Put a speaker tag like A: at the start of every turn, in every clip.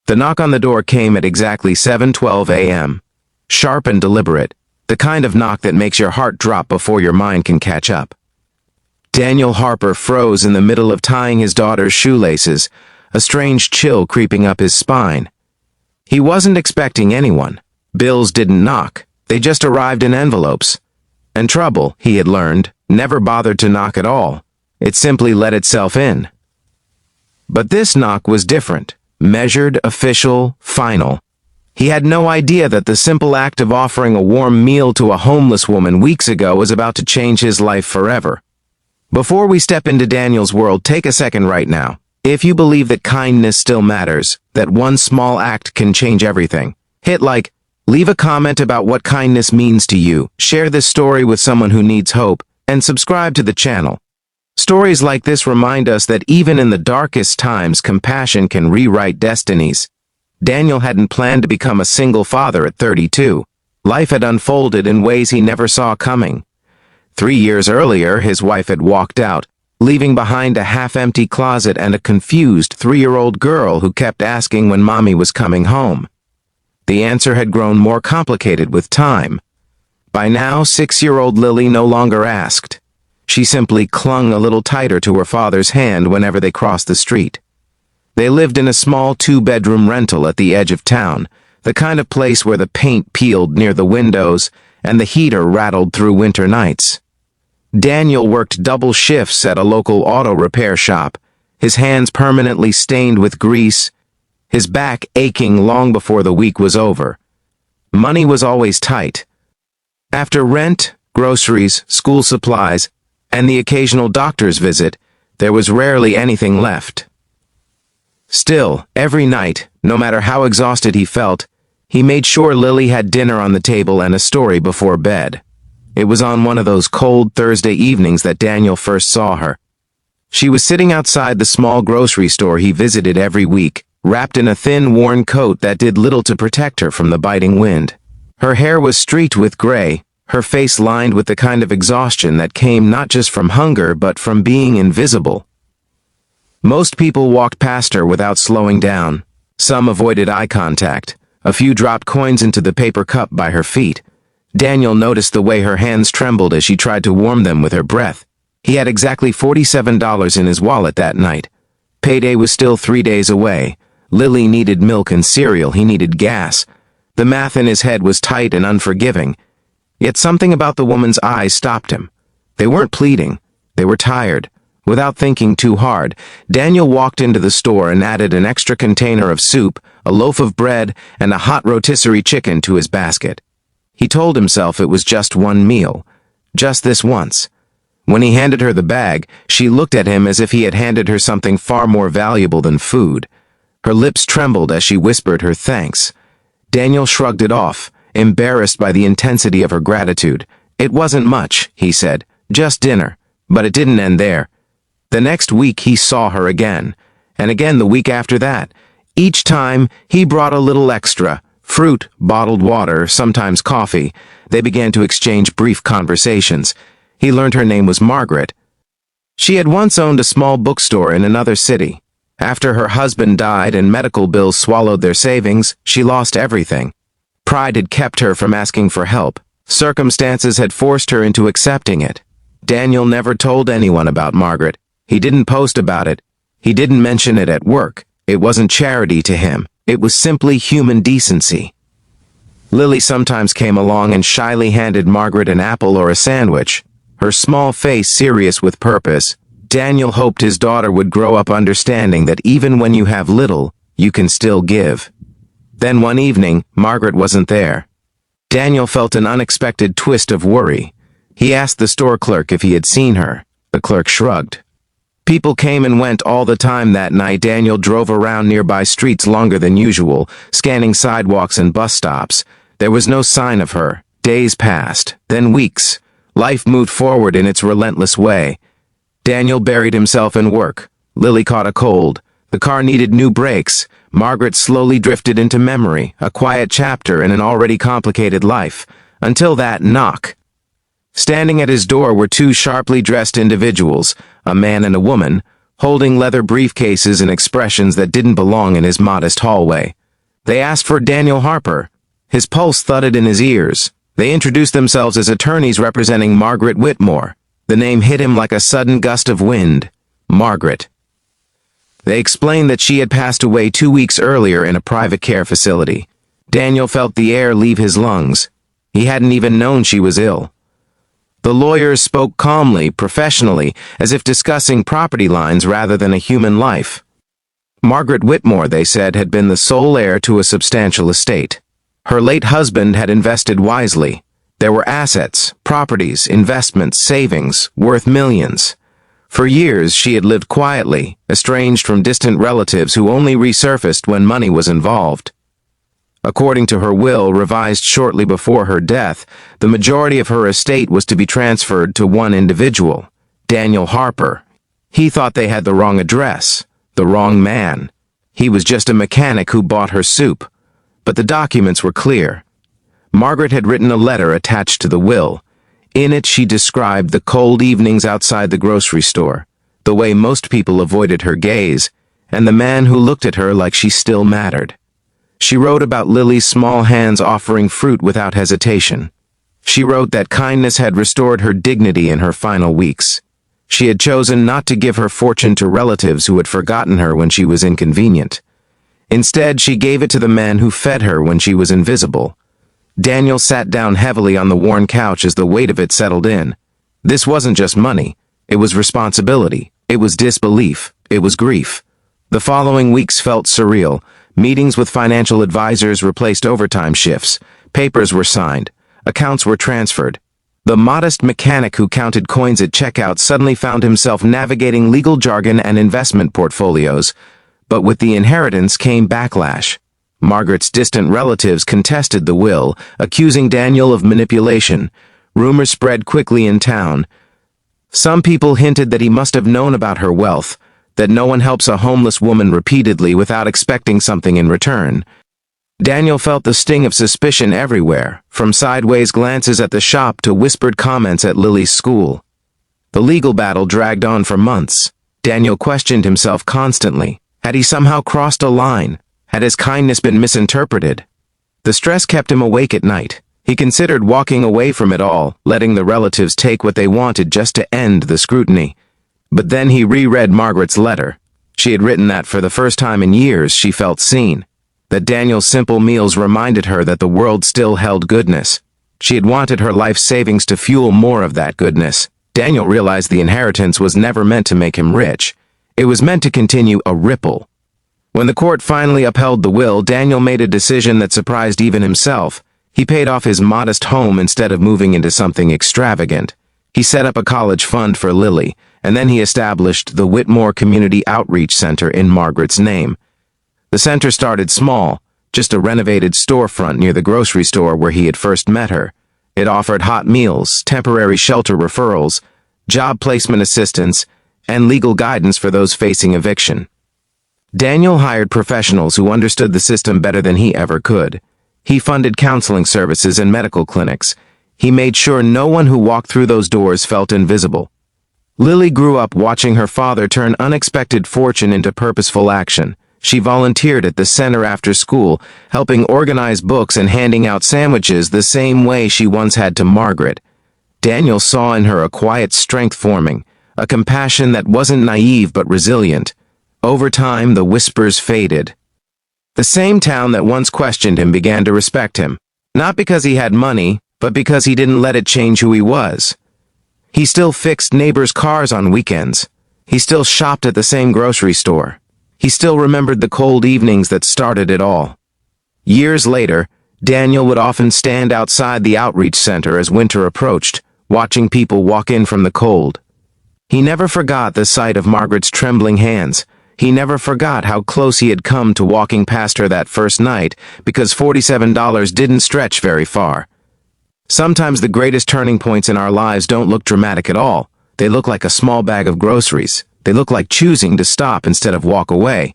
A: The knock on the door came at exactly 7:12 a.m. Sharp and deliberate, the kind of knock that makes your heart drop before your mind can catch up. Daniel Harper froze in the middle of tying his daughter's shoelaces, a strange chill creeping up his spine. He wasn't expecting anyone. Bills didn't knock, they just arrived in envelopes. And trouble, he had learned, never bothered to knock at all. It simply let itself in. But this knock was different, measured, official, final. He had no idea that the simple act of offering a warm meal to a homeless woman weeks ago was about to change his life forever. Before we step into Daniel's world, take a second right now. If you believe that kindness still matters, that one small act can change everything, hit like, leave a comment about what kindness means to you, share this story with someone who needs hope, and subscribe to the channel. Stories like this remind us that even in the darkest times, compassion can rewrite destinies. Daniel hadn't planned to become a single father at 32. Life had unfolded in ways he never saw coming. 3 years earlier, his wife had walked out, leaving behind a half-empty closet and a confused 3-year-old girl who kept asking when mommy was coming home. The answer had grown more complicated with time. By now, 6-year-old Lily no longer asked. She simply clung a little tighter to her father's hand whenever they crossed the street. They lived in a small 2-bedroom rental at the edge of town, the kind of place where the paint peeled near the windows and the heater rattled through winter nights. Daniel worked double shifts at a local auto repair shop, his hands permanently stained with grease, his back aching long before the week was over. Money was always tight. After rent, groceries, school supplies, and the occasional doctor's visit, there was rarely anything left. Still, every night, no matter how exhausted he felt, he made sure Lily had dinner on the table and a story before bed. It was on one of those cold Thursday evenings that Daniel first saw her. She was sitting outside the small grocery store he visited every week, wrapped in a thin, worn coat that did little to protect her from the biting wind. Her hair was streaked with gray, her face lined with the kind of exhaustion that came not just from hunger but from being invisible. Most people walked past her without slowing down. Some avoided eye contact. A few dropped coins into the paper cup by her feet. Daniel noticed the way her hands trembled as she tried to warm them with her breath. He had exactly $47 in his wallet that night. Payday was still 3 days away. Lily needed milk and cereal, he needed gas. The math in his head was tight and unforgiving. Yet something about the woman's eyes stopped him. They weren't pleading. They were tired. Without thinking too hard, Daniel walked into the store and added an extra container of soup, a loaf of bread, and a hot rotisserie chicken to his basket. He told himself it was just one meal. Just this once. When he handed her the bag, she looked at him as if he had handed her something far more valuable than food. Her lips trembled as she whispered her thanks. Daniel shrugged it off, embarrassed by the intensity of her gratitude. It wasn't much, he said, just dinner. But it didn't end there. The next week he saw her again, and again the week after that. Each time, he brought a little extra. Fruit, bottled water, sometimes coffee. They began to exchange brief conversations. He learned her name was Margaret. She had once owned a small bookstore in another city. After her husband died and medical bills swallowed their savings, she lost everything. Pride had kept her from asking for help. Circumstances had forced her into accepting it. Daniel never told anyone about Margaret. He didn't post about it. He didn't mention it at work. It wasn't charity to him. It was simply human decency. Lily sometimes came along and shyly handed Margaret an apple or a sandwich, her small face serious with purpose. Daniel hoped his daughter would grow up understanding that even when you have little, you can still give. Then one evening, Margaret wasn't there. Daniel felt an unexpected twist of worry. He asked the store clerk if he had seen her. The clerk shrugged. People came and went all the time that night. Daniel drove around nearby streets longer than usual, scanning sidewalks and bus stops. There was no sign of her. Days passed, then weeks. Life moved forward in its relentless way. Daniel buried himself in work. Lily caught a cold. The car needed new brakes. Margaret slowly drifted into memory, a quiet chapter in an already complicated life. Until that knock. Standing at his door were two sharply dressed individuals, a man and a woman, holding leather briefcases and expressions that didn't belong in his modest hallway. They asked for Daniel Harper. His pulse thudded in his ears. They introduced themselves as attorneys representing Margaret Whitmore. The name hit him like a sudden gust of wind. Margaret. They explained that she had passed away 2 weeks earlier in a private care facility. Daniel felt the air leave his lungs. He hadn't even known she was ill. The lawyers spoke calmly, professionally, as if discussing property lines rather than a human life. Margaret Whitmore, they said, had been the sole heir to a substantial estate. Her late husband had invested wisely. There were assets, properties, investments, savings, worth millions. For years, she had lived quietly, estranged from distant relatives who only resurfaced when money was involved. According to her will, revised shortly before her death, the majority of her estate was to be transferred to one individual, Daniel Harper. He thought they had the wrong address, the wrong man. He was just a mechanic who bought her soup. But the documents were clear. Margaret had written a letter attached to the will. In it, she described the cold evenings outside the grocery store, the way most people avoided her gaze, and the man who looked at her like she still mattered. She wrote about Lily's small hands offering fruit without hesitation. She wrote that kindness had restored her dignity in her final weeks. She had chosen not to give her fortune to relatives who had forgotten her when she was inconvenient. Instead, she gave it to the man who fed her when she was invisible. Daniel sat down heavily on the worn couch as the weight of it settled in. This wasn't just money. It was responsibility. It was disbelief. It was grief. The following weeks felt surreal. Meetings with financial advisors replaced overtime shifts. Papers were signed. Accounts were transferred. The modest mechanic who counted coins at checkout suddenly found himself navigating legal jargon and investment portfolios. But with the inheritance came backlash. Margaret's distant relatives contested the will, accusing Daniel of manipulation. Rumors spread quickly in town. Some people hinted that he must have known about her wealth, that no one helps a homeless woman repeatedly without expecting something in return. Daniel felt the sting of suspicion everywhere, from sideways glances at the shop to whispered comments at Lily's school. The legal battle dragged on for months. Daniel questioned himself constantly. Had he somehow crossed a line? Had his kindness been misinterpreted? The stress kept him awake at night. He considered walking away from it all, letting the relatives take what they wanted just to end the scrutiny. But then he reread Margaret's letter. She had written that for the first time in years she felt seen. That Daniel's simple meals reminded her that the world still held goodness. She had wanted her life savings to fuel more of that goodness. Daniel realized the inheritance was never meant to make him rich. It was meant to continue a ripple. When the court finally upheld the will, Daniel made a decision that surprised even himself. He paid off his modest home instead of moving into something extravagant. He set up a college fund for Lily, and then he established the Whitmore Community Outreach Center in Margaret's name. The center started small, just a renovated storefront near the grocery store where he had first met her. It offered hot meals, temporary shelter referrals, job placement assistance, and legal guidance for those facing eviction. Daniel hired professionals who understood the system better than he ever could. He funded counseling services and medical clinics. He made sure no one who walked through those doors felt invisible. Lily grew up watching her father turn unexpected fortune into purposeful action. She volunteered at the center after school, helping organize books and handing out sandwiches the same way she once had to Margaret. Daniel saw in her a quiet strength forming, a compassion that wasn't naive but resilient. Over time, the whispers faded. The same town that once questioned him began to respect him, not because he had money, but because he didn't let it change who he was. He still fixed neighbors' cars on weekends. He still shopped at the same grocery store. He still remembered the cold evenings that started it all. Years later, Daniel would often stand outside the outreach center as winter approached, watching people walk in from the cold. He never forgot the sight of Margaret's trembling hands. He never forgot how close he had come to walking past her that first night, because $47 didn't stretch very far. Sometimes the greatest turning points in our lives don't look dramatic at all. They look like a small bag of groceries. They look like choosing to stop instead of walk away.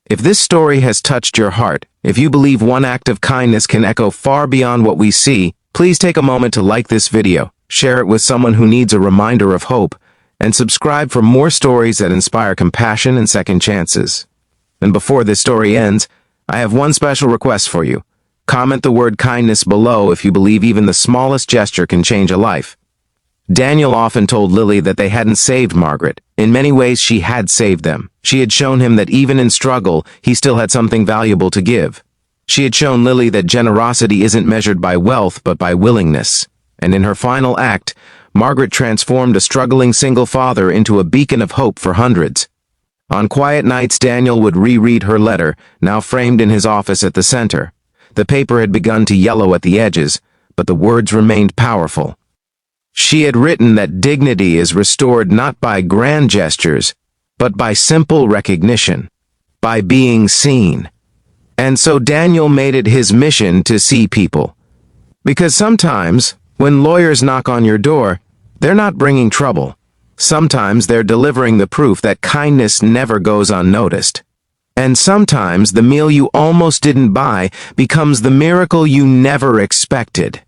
A: If this story has touched your heart, if you believe one act of kindness can echo far beyond what we see, please take a moment to like this video, share it with someone who needs a reminder of hope, and subscribe for more stories that inspire compassion and second chances. And before this story ends, I have one special request for you. Comment the word kindness below if you believe even the smallest gesture can change a life. Daniel often told Lily that they hadn't saved Margaret. In many ways, she had saved them. She had shown him that even in struggle, he still had something valuable to give. She had shown Lily that generosity isn't measured by wealth but by willingness. And in her final act, Margaret transformed a struggling single father into a beacon of hope for hundreds. On quiet nights, Daniel would reread her letter, now framed in his office at the center. The paper had begun to yellow at the edges, but the words remained powerful. She had written that dignity is restored not by grand gestures, but by simple recognition, by being seen. And so Daniel made it his mission to see people. Because sometimes, when lawyers knock on your door, they're not bringing trouble. Sometimes they're delivering the proof that kindness never goes unnoticed. And sometimes the meal you almost didn't buy becomes the miracle you never expected.